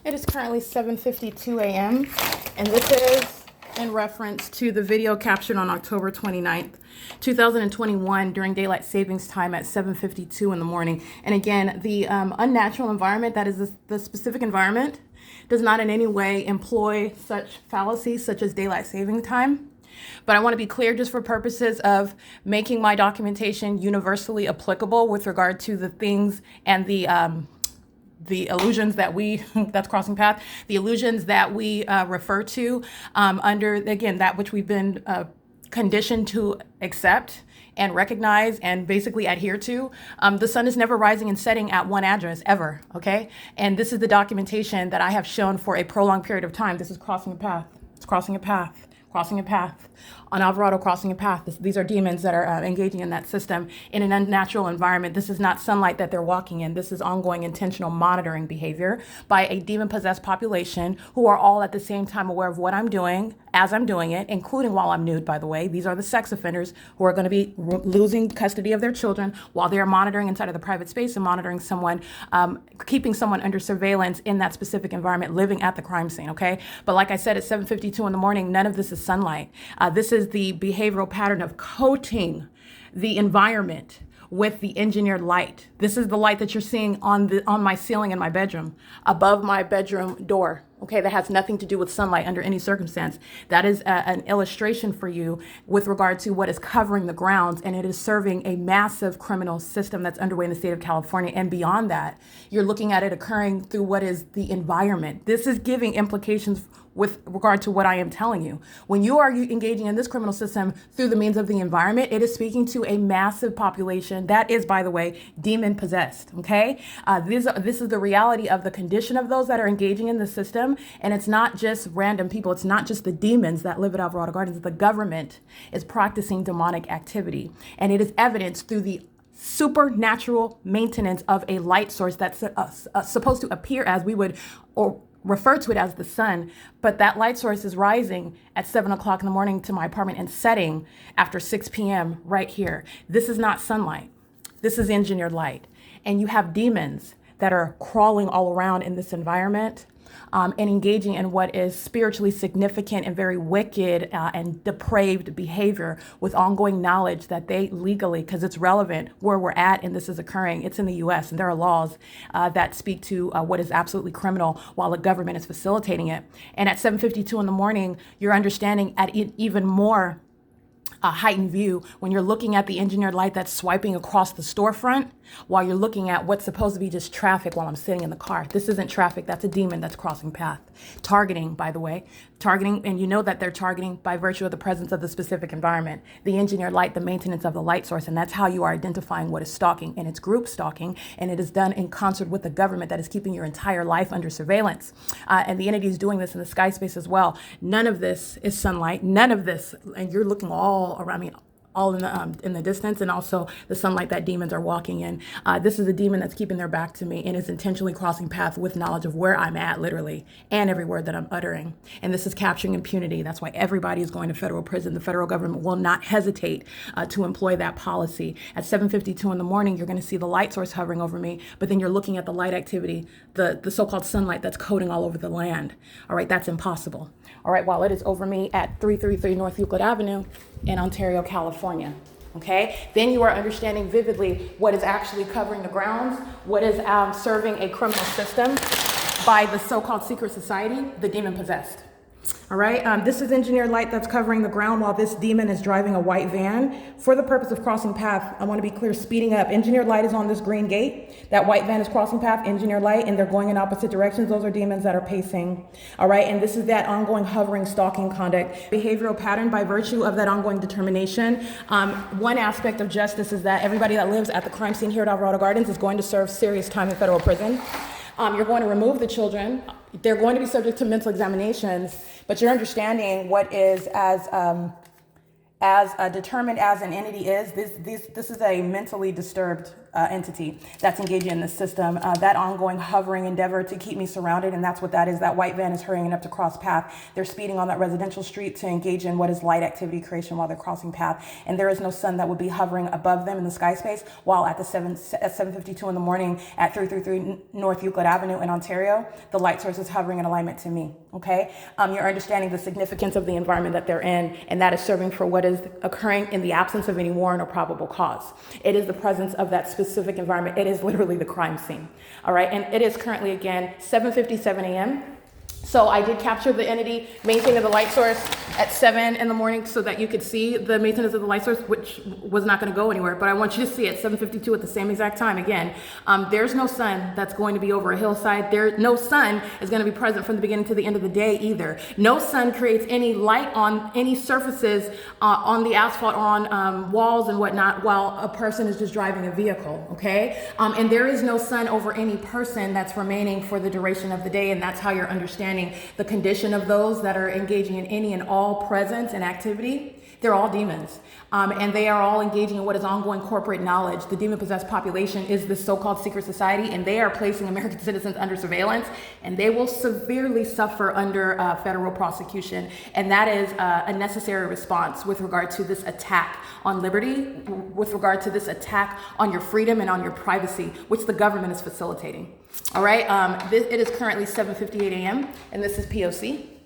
It is currently 7:52 a.m. and this is in reference to the video captured on October 29th, 2021 during daylight savings time at 7:52 in the morning. And again, the unnatural environment, that is the specific environment, does not in any way employ such fallacies such as daylight saving time. But I want to be clear, just for purposes of making my documentation universally applicable with regard to the things and the illusions that we, that's crossing path, the illusions that we refer to under, again, that which we've been conditioned to accept and recognize and basically adhere to. The sun is never rising and setting at one address ever, okay? And this is the documentation that I have shown for a prolonged period of time. This is crossing a path. It's crossing a path. Crossing a path. On Alvarado, crossing a path. These are demons that are engaging in that system in an unnatural environment. This is not sunlight that they're walking in. This is ongoing intentional monitoring behavior by a demon-possessed population who are all at the same time aware of what I'm doing as I'm doing it, including while I'm nude, by the way. These are the sex offenders who are going to be losing custody of their children while they are monitoring inside of the private space and monitoring someone, keeping someone under surveillance in that specific environment, living at the crime scene, okay? But like I said, it's 7:52 in the morning. None of this is sunlight. This is the behavioral pattern of coating the environment with the engineered light. This is the light that you're seeing on my ceiling in my bedroom, above my bedroom door. Okay, that has nothing to do with sunlight under any circumstance. That is an illustration for you with regard to what is covering the grounds, and it is serving a massive criminal system that's underway in the state of California. And beyond that, you're looking at it occurring through what is the environment. This is giving implications with regard to what I am telling you. When you are engaging in this criminal system through the means of the environment, it is speaking to a massive population that is, by the way, demon possessed, okay? This is the reality of the condition of those that are engaging in the system. And it's not just random people. It's not just the demons that live at Alvarado Gardens. The government is practicing demonic activity. And it is evidenced through the supernatural maintenance of a light source that's supposed to appear as we would, or refer to it as the sun, but that light source is rising at 7 o'clock in the morning to my apartment and setting after 6 p.m. right here. This is not sunlight. This is engineered light. And you have demons that are crawling all around in this environment and engaging in what is spiritually significant and very wicked and depraved behavior with ongoing knowledge that they legally, because it's relevant where we're at and this is occurring, it's in the U.S. and there are laws that speak to what is absolutely criminal while the government is facilitating it. And at 7:52 in the morning, you're understanding at even more a heightened view when you're looking at the engineered light that's swiping across the storefront while you're looking at what's supposed to be just traffic while I'm sitting in the car. This isn't traffic. That's a demon that's crossing path. Targeting, by the way. Targeting, and you know that they're targeting by virtue of the presence of the specific environment, the engineered light, the maintenance of the light source, and that's how you are identifying what is stalking. And it's group stalking, and it is done in concert with the government that is keeping your entire life under surveillance. And the entity is doing this in the sky space as well. None of this is sunlight. None of this, and you're looking all around me, all in the distance, and also the sunlight that demons are walking in. This is a demon that's keeping their back to me and is intentionally crossing paths with knowledge of where I'm at, literally, and every word that I'm uttering. And this is capturing impunity. That's why everybody is going to federal prison. The federal government will not hesitate to employ that policy. At 7:52 in the morning, you're going to see the light source hovering over me, but then you're looking at the light activity, the so-called sunlight that's coating all over the land. All right, that's impossible. All right, while it is over me at 333 North Euclid Avenue in Ontario, California. Okay, then you are understanding vividly what is actually covering the grounds, what is serving a criminal system by the so-called secret society, the demon possessed. All right, this is engineered light that's covering the ground while this demon is driving a white van for the purpose of crossing path. I want to be clear, speeding up. Engineered light is on this green gate. That white van is crossing path, engineered light, and they're going in opposite directions. Those are demons that are pacing. All right, and this is that ongoing hovering, stalking conduct. Behavioral pattern by virtue of that ongoing determination. One aspect of justice is that everybody that lives at the crime scene here at Alvarado Gardens is going to serve serious time in federal prison. You're going to remove the children. They're going to be subject to mental examinations, but you're understanding what is as determined as an entity is. This is a mentally disturbed entity that's engaging in the system. That ongoing hovering endeavor to keep me surrounded, and that's what that is. That white van is hurrying up to cross path. They're speeding on that residential street to engage in what is light activity creation while they're crossing path. And there is no sun that would be hovering above them in the sky space, while at 7:52 in the morning at 333 North Euclid Avenue in Ontario, the light source is hovering in alignment to me. Okay, you're understanding the significance of the environment that they're in, and that is serving for what is occurring in the absence of any warrant or probable cause. It is the presence of that specific environment. It is literally the crime scene. All right, and it is currently, again, 7:57 a.m. So I did capture the entity maintaining the light source at 7 in the morning so that you could see the maintenance of the light source, which was not going to go anywhere. But I want you to see at 7:52 at the same exact time. Again, there's no sun that's going to be over a hillside. No sun is going to be present from the beginning to the end of the day either. No sun creates any light on any surfaces on the asphalt or on walls and whatnot while a person is just driving a vehicle. Okay, and there is no sun over any person that's remaining for the duration of the day, and that's how you're understanding the condition of those that are engaging in any and all presence and activity. They're all demons, and they are all engaging in what is ongoing corporate knowledge. The demon-possessed population is this so-called secret society, and they are placing American citizens under surveillance, and they will severely suffer under federal prosecution, and that is a necessary response with regard to this attack on liberty, with regard to this attack on your freedom and on your privacy, which the government is facilitating. All right, it is currently 7:58 a.m., and this is P.O.C.